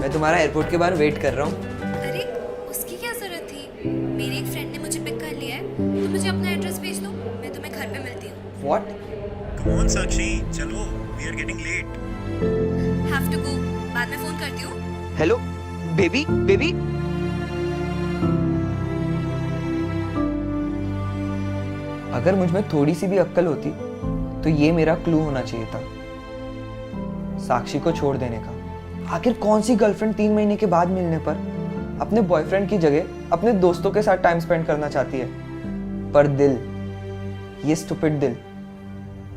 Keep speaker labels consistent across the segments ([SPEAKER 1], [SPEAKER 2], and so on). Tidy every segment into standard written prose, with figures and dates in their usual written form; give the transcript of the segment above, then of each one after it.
[SPEAKER 1] मैं तुम्हारा एयरपोर्ट के बाहर वेट कर रहा हूँ।
[SPEAKER 2] अरे उसकी क्या जरूरत थी? मेरे एक फ्रेंड ने मुझे पिक कर लिया है, तो मुझे अपना एड्रेस भेज दो, मैं तुम्हें घर पे मिलती हूँ।
[SPEAKER 1] व्हाट?
[SPEAKER 3] Come on, Sakshi, चलो, we are getting late.
[SPEAKER 2] Have to go, बाद में फोन करती हूँ।
[SPEAKER 1] Hello baby baby. अगर मुझ में थोड़ी सी भी अक्ल होती तो ये मेरा क्लू होना चाहिए था, साक्षी को छोड़ देने का। आखिर कौन सी गर्लफ्रेंड 3 महीने के बाद मिलने पर अपने बॉयफ्रेंड की जगह अपने दोस्तों के साथ टाइम स्पेंड करना चाहती है? पर दिल, ये स्टूपिड दिल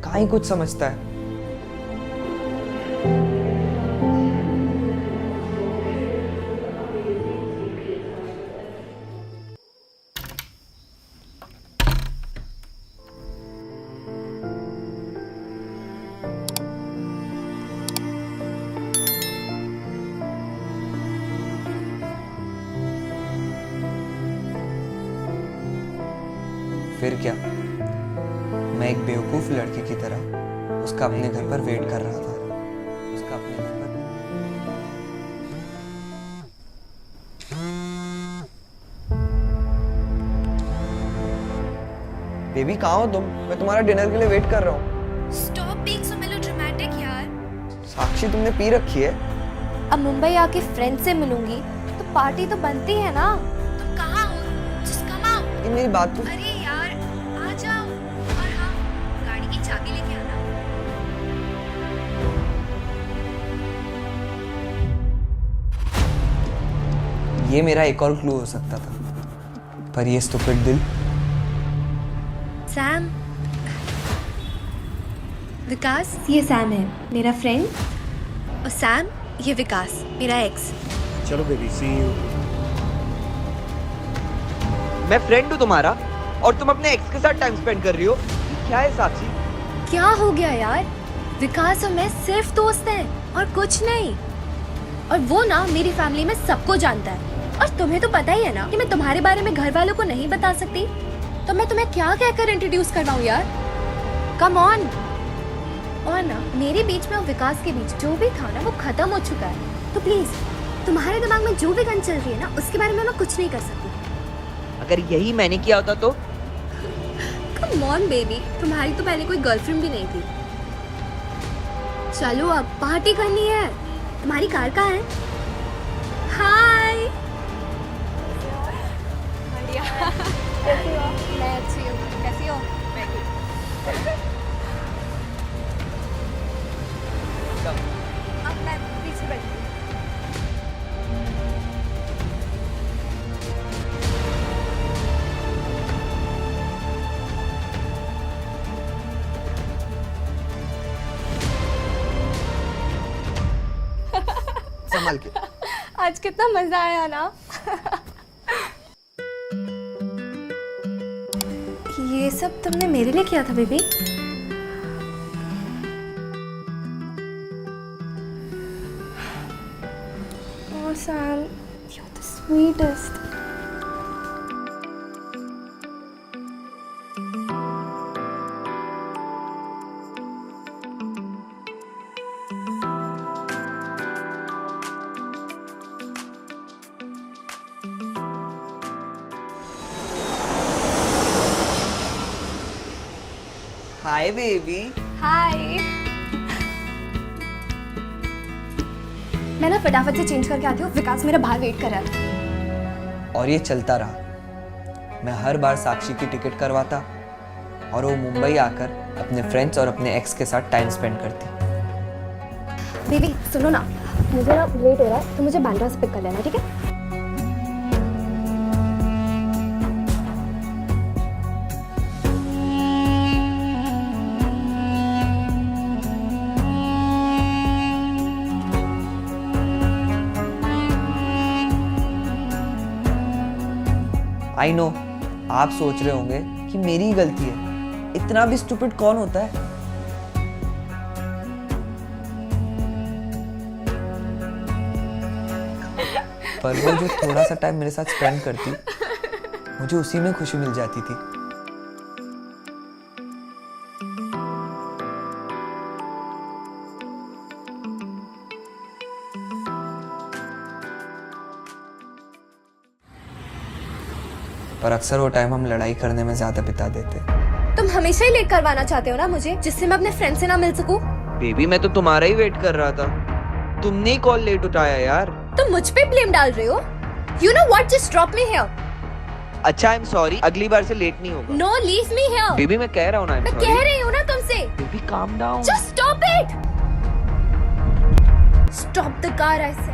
[SPEAKER 1] कहाँ ही कुछ समझता है। फिर क्या, मैं एक बेवकूफ लड़की की तरह उसका अपने घर पर वेट कर रहा था। उसका अपने घर पर बेबी कहाँ हो तुम? मैं तुम्हारा डिनर के लिए वेट कर रहा हूँ।
[SPEAKER 2] स्टॉप बीइंग सो मेलोड्रामेटिक यार।
[SPEAKER 1] साक्षी तुमने पी रखी है।
[SPEAKER 4] अब मुंबई आके फ्रेंड से मिलूंगी तो पार्टी तो बनती है ना।
[SPEAKER 2] तुम कहाँ हो? Just come out.
[SPEAKER 1] ये मेरी बात तो
[SPEAKER 2] अरे यार आ जाओ, और हाँ, गाड़ी की चाबी लेके आना।
[SPEAKER 1] ये मेरा एक और क्लू हो सकता था, पर ये स्टूपिड दिल।
[SPEAKER 4] सैम, विकास ये सैम है मेरा फ्रेंड, और सैम ये विकास मेरा एक्स।
[SPEAKER 3] चलो बेबी, see you.
[SPEAKER 1] मैं फ्रेंड हूँ तुम्हारा और तुम अपने एक्स के साथ टाइम स्पेंड कर रही हो। ये क्या है साक्षी?
[SPEAKER 4] क्या हो गया यार? विकास और मैं सिर्फ दोस्त हैं और कुछ नहीं। और वो ना मेरी फैमिली में सबको जानता है, और तुम्हें तो पता ही है ना कि मैं तुम्हारे बारे में घर वालों को नहीं बता सकती। तो मैं तुम्हें क्या कहकर इंट्रोड्यूस करवाऊं यार? Come on. और ना मेरे बीच में और विकास के बीच जो भी था ना वो खत्म हो चुका है। तो प्लीज तुम्हारे दिमाग में जो भी गन चल रही है ना उसके बारे में मैं कुछ नहीं कर सकती।
[SPEAKER 1] अगर यही मैंने किया होता तो?
[SPEAKER 4] कम ऑन बेबी, तुम्हारी तो पहले कोई गर्लफ्रेंड भी नहीं थी। चलो अब पार्टी करनी है। तुम्हारी कार कहाँ है? हाय। कैसी हो? मैं अच्छी हूँ, कैसी हो? मैं ठीक। अब मैं पीछे बैठी हूँ।
[SPEAKER 1] संभाल के।
[SPEAKER 4] आज कितना मजा आया ना। ये सब तुमने मेरे लिए किया था baby? Oh Sam, you're the sweetest.
[SPEAKER 1] Hi baby.
[SPEAKER 4] Hi. मैं ना फटाफट से चेंज करके आती हूँ, विकास मेरा बाहर वेट कर रहा है।
[SPEAKER 1] और ये चलता रहा। मैं हर बार साक्षी की टिकट करवाता और वो मुंबई आकर अपने फ्रेंड्स और अपने एक्स के साथ टाइम स्पेंड करती।
[SPEAKER 4] बेबी सुनो ना, मुझे ना लेट हो रहा है तो मुझे बांद्रा से पिक कर लेना, ठीक है?
[SPEAKER 1] आई नो, आप सोच रहे होंगे कि मेरी ही गलती है। इतना भी स्टूपिड कौन होता है? पर वो जो थोड़ा सा टाइम मेरे साथ स्पेंड करती, मुझे उसी में खुशी मिल जाती थी। पर अक्सर वो टाइम हम लड़ाई करने में ज्यादा बिता देते।
[SPEAKER 4] तुम हमेशा ही लेट करवाना चाहते हो ना मुझे, जिससे मैं अपने फ्रेंड से ना मिल सकूं।
[SPEAKER 1] बेबी मैं तो तुम्हारा ही वेट कर रहा था, तुमने ही कॉल लेट उठाया यार।
[SPEAKER 4] तुम मुझ पे ब्लेम डाल रहे हो। You know what? Just drop me here.
[SPEAKER 1] अच्छा आई एम सॉरी, अगली बार से लेट नहीं होगा।
[SPEAKER 4] No, leave me here.
[SPEAKER 1] Baby मैं कह रहा हूँ ना,
[SPEAKER 4] मैं कह रही हूँ ना तुमसे।
[SPEAKER 1] Baby calm down.
[SPEAKER 4] Just stop it. Stop the car, I said.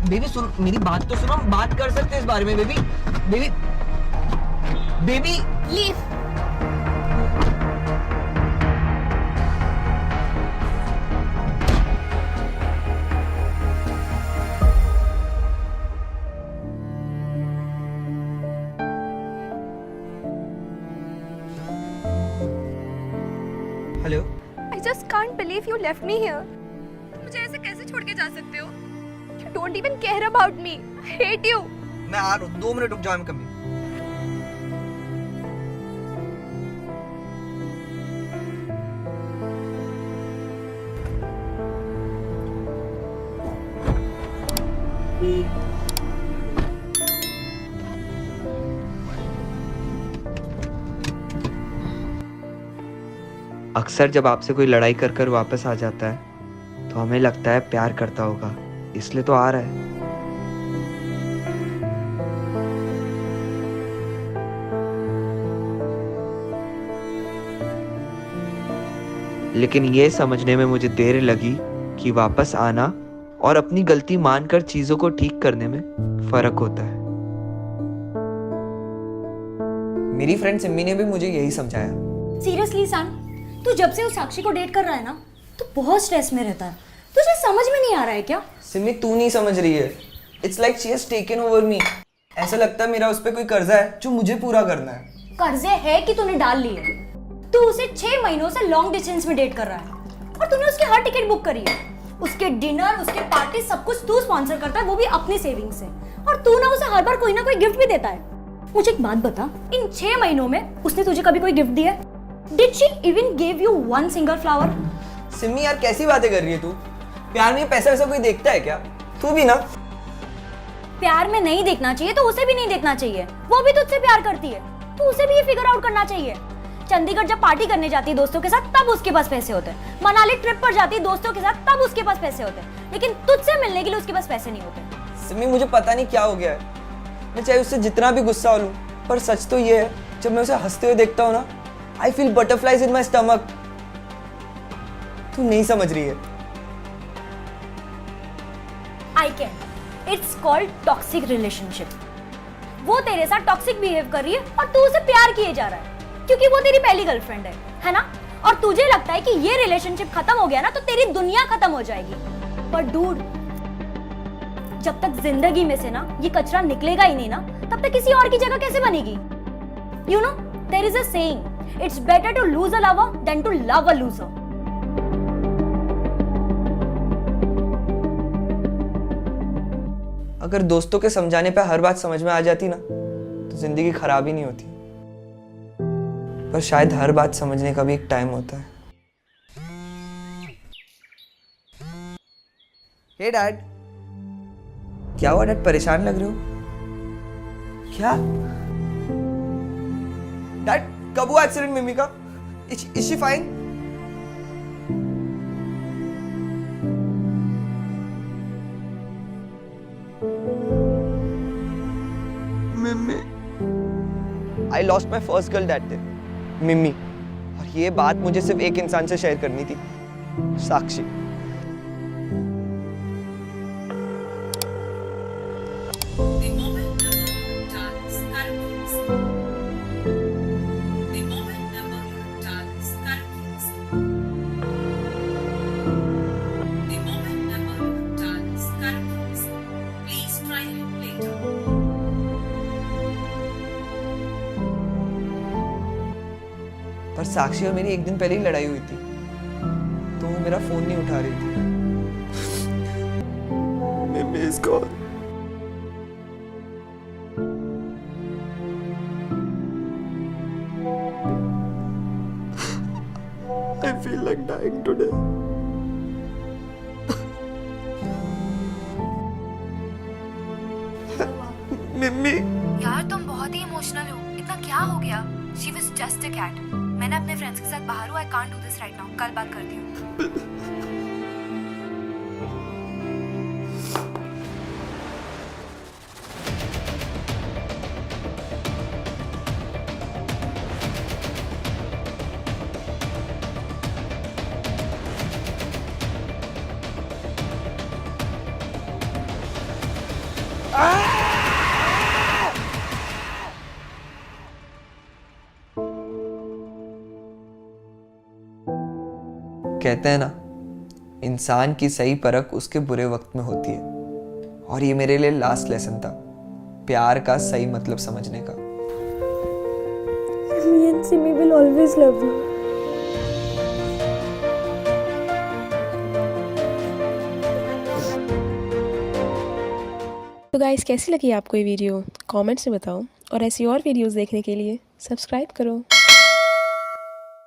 [SPEAKER 1] Baby सुन, मेरी बात तो सुनो, हम बात कर सकते हैं इस बारे में। Baby baby baby
[SPEAKER 4] Leave.
[SPEAKER 1] Hello.
[SPEAKER 4] I just can't believe you left me here. तुम मुझे ऐसे कैसे छोड़ के जा सकते हो? You don't even care about me. I hate you.
[SPEAKER 1] मैं आ रहा हूँ, 2 मिनट रुक जाओ। I'm coming. अक्सर जब आपसे कोई लड़ाई कर कर वापस आ जाता है तो हमें लगता है प्यार करता होगा, इसलिए तो आ रहा है। लेकिन ये समझने में मुझे देर लगी कि वापस आना और अपनी गलती मानकर चीजों को ठीक करने में फर्क होता है। मेरी फ्रेंड सिम्मी ने भी मुझे यही समझाया।
[SPEAKER 5] सीरियसली सन, तू जब से उस साक्षी को डेट कर रहा है ना, तो बहुत स्ट्रेस में रहता है। तुझे समझ में नहीं आ रहा है क्या?
[SPEAKER 1] सिम्मी तू नहीं समझ रही है। It's like she has taken over me. ऐसा लगता है मेरा उस पर कोई कर्जा है जो मुझे पूरा करना है।
[SPEAKER 5] कर्जे है कि तूने डाल लिए। तू उसे 6 महीनों से लॉन्ग डिस्टेंस में डेट कर रहा है और तूने उसकी हर टिकट बुक करी है। उसके डिनर, उसके पार्टी, सब कुछ तू स्पॉन्सर करता है, वो भी अपनी सेविंग से। और तू ना उसे हर बार कोई ना कोई गिफ्ट भी देता है। मुझे एक बात बता, इन 6 महीनों में उसने तुझे कभी कोई गिफ्ट दिया? Did she even give you one single flower?
[SPEAKER 1] Simmi यार कैसी बातें कर रही है तू? प्यार में पैसा वैसा कोई देखता है क्या? तू भी ना।
[SPEAKER 5] प्यार में नहीं देखना चाहिए तो उसे भी नहीं देखना चाहिए। वो भी तुझसे प्यार करती है, तो उसे भी ये फिगर आउट करना चाहिए। चंडीगढ़ जब पार्टी करने जाती है दोस्तों के साथ, तब उसके पास पैसे होते हैं। मनाली ट्रिप पर जाती है दोस्तों के साथ, तब उसके पास पैसे होते हैं। लेकिन तुझसे मिलने के लिए उसके पास पैसे नहीं होते।
[SPEAKER 1] सिम्मी मुझे पता नहीं क्या हो गया है। मैं चाहे उससे जितना भी गुस्सा हो लूं, पर सच तो ये है, जब मैं उसे हंसते हुए देखता हूँ ना, I feel butterflies in my stomach. तू नहीं समझ रही है।
[SPEAKER 5] I can. It's called toxic relationship. वो तेरे साथ टॉक्सिक बिहेव कर रही है और तू उसे प्यार किए जा रहा है क्योंकि वो तेरी पहली गर्लफ्रेंड है ना? और तुझे लगता है कि ये रिलेशनशिप खत्म हो गया ना तो तेरी दुनिया खत्म हो जाएगी। पर डूड, जब तक जिंदगी में से ना ये कचरा निकलेगा ही नहीं ना, तब तक किसी और की जगह कैसे बनेगी? You know, there is a saying. It's better to lose a lover than to love a loser.
[SPEAKER 1] अगर दोस्तों के समझाने पे हर बात समझ में आ जाती ना, तो जिंदगी खराब ही नहीं होती। पर शायद हर बात समझने का भी एक टाइम होता है। हे डैड। क्या हुआ डैड, परेशान लग रहे हो? क्या डैड, कब हुआ एक्सीडेंट मिमी का? Is she fine? Mimi, I lost my first girl that day, Mimi. और ये बात मुझे सिर्फ एक इंसान से शेयर करनी थी, साक्षी। पर साक्षी और मेरी एक दिन पहले ही लड़ाई हुई थी, तो वो मेरा फोन नहीं उठा रही थी। Mimi is gone. I feel like dying today.
[SPEAKER 2] क्या हो गया? She was just a cat. मैंने अपने फ्रेंड्स के साथ बाहर हूँ. I can't do this right now. कल बात करती हूँ.
[SPEAKER 1] कहते हैं ना, इंसान की सही परख उसके बुरे वक्त में होती है, और ये मेरे लिए लास्ट लेसन था, प्यार का सही मतलब समझने का.
[SPEAKER 6] Me and Simi will always love you. तो गाइस, कैसी लगी आपको ये वीडियो? कमेंट्स में बताओ, और ऐसी और वीडियोस देखने के लिए सब्सक्राइब करो.